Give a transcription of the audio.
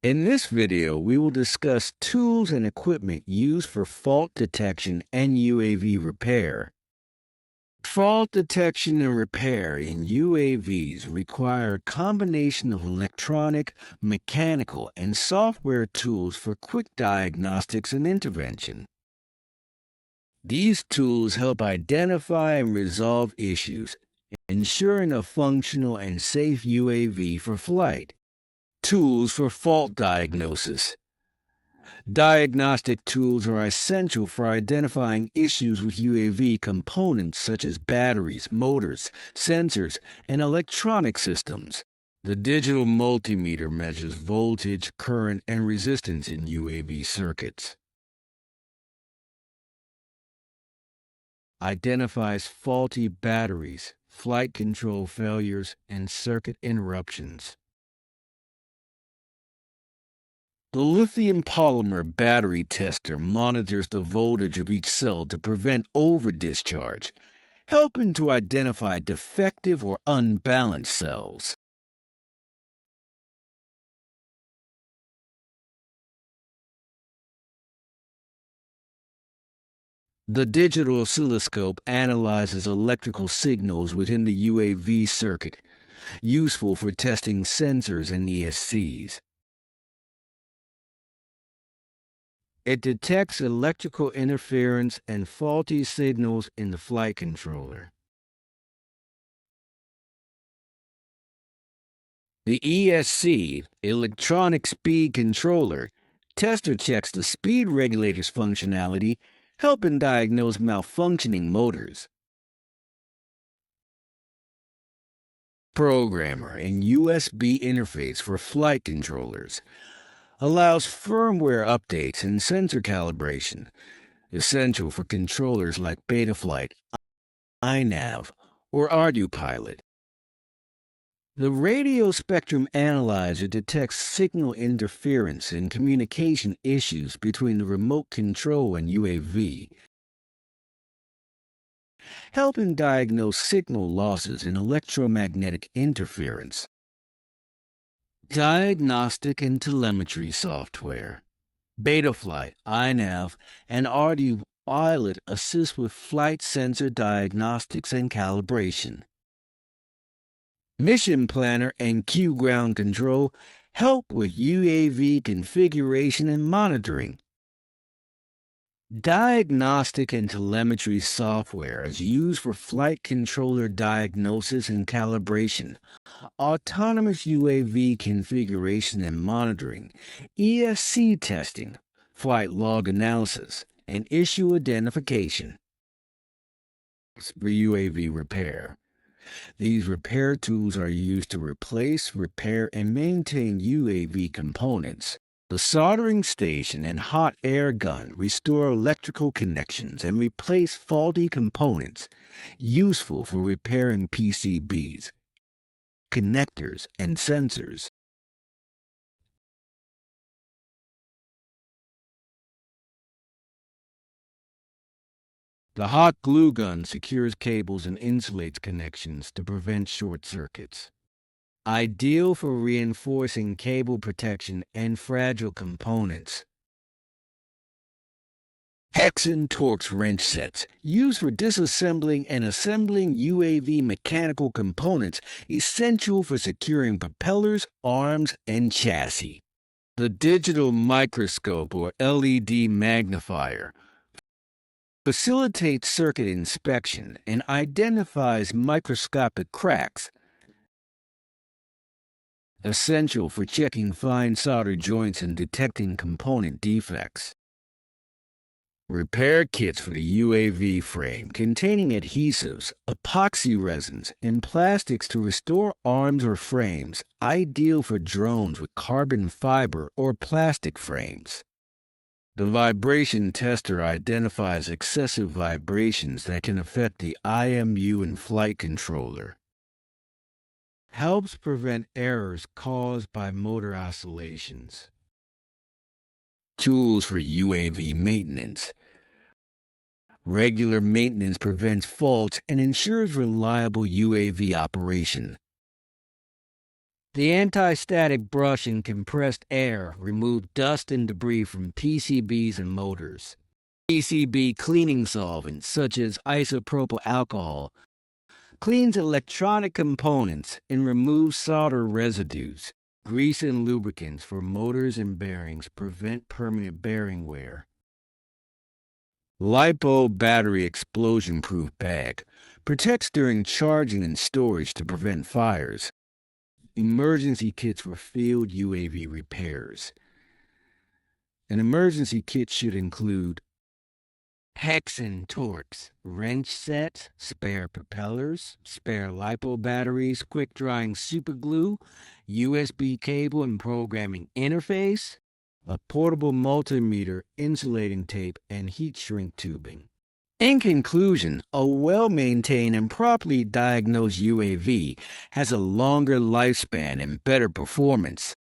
In this video, we will discuss tools and equipment used for fault detection and UAV repair. Fault detection and repair in UAVs require a combination of electronic, mechanical, and software tools for quick diagnostics and intervention. These tools help identify and resolve issues, ensuring a functional and safe UAV for flight. Tools for fault diagnosis. Diagnostic tools are essential for identifying issues with UAV components such as batteries, motors, sensors, and electronic systems. The digital multimeter measures voltage, current, and resistance in UAV circuits. Identifies faulty batteries, flight control failures, and circuit interruptions. The lithium polymer battery tester monitors the voltage of each cell to prevent over-discharge, helping to identify defective or unbalanced cells. The digital oscilloscope analyzes electrical signals within the UAV circuit, useful for testing sensors and ESCs. It detects electrical interference and faulty signals in the flight controller. The ESC, Electronic Speed Controller, tester checks the speed regulator's functionality, helping diagnose malfunctioning motors. Programmer and USB interface for flight controllers allows firmware updates and sensor calibration, essential for controllers like Betaflight, iNav, or ArduPilot. The radio spectrum analyzer detects signal interference and communication issues between the remote control and UAV, helping diagnose signal losses and electromagnetic interference. Diagnostic and telemetry software. Betaflight, iNav, and ArduPilot assist with flight sensor diagnostics and calibration. Mission Planner and Q-Ground Control help with UAV configuration and monitoring. Diagnostic and telemetry software is used for flight controller diagnosis and calibration, autonomous UAV configuration and monitoring, ESC testing, flight log analysis, and issue identification. For UAV repair. These repair tools are used to replace, repair, and maintain UAV components. The soldering station and hot air gun restore electrical connections and replace faulty components, useful for repairing PCBs, connectors, and sensors. The hot glue gun secures cables and insulates connections to prevent short circuits. Ideal for reinforcing cable protection and fragile components. Hex and Torx wrench sets, used for disassembling and assembling UAV mechanical components, essential for securing propellers, arms, and chassis. The digital microscope or LED magnifier facilitates circuit inspection and identifies microscopic cracks, essential for checking fine solder joints and detecting component defects. Repair kits for the UAV frame containing adhesives, epoxy resins, and plastics to restore arms or frames, ideal for drones with carbon fiber or plastic frames. The vibration tester identifies excessive vibrations that can affect the IMU and flight controller. Helps prevent errors caused by motor oscillations. Tools for UAV maintenance. Regular maintenance prevents faults and ensures reliable UAV operation. The anti-static brush and compressed air remove dust and debris from PCBs and motors. PCB cleaning solvents such as isopropyl alcohol cleans electronic components and removes solder residues. Grease and lubricants for motors and bearings prevent permanent bearing wear. LiPo battery explosion-proof bag protects during charging and storage to prevent fires. Emergency kits for field UAV repairs. An emergency kit should include hex and Torx, wrench sets, spare propellers, spare LiPo batteries, quick-drying superglue, USB cable and programming interface, a portable multimeter, insulating tape, and heat shrink tubing. In conclusion, a well-maintained and properly diagnosed UAV has a longer lifespan and better performance.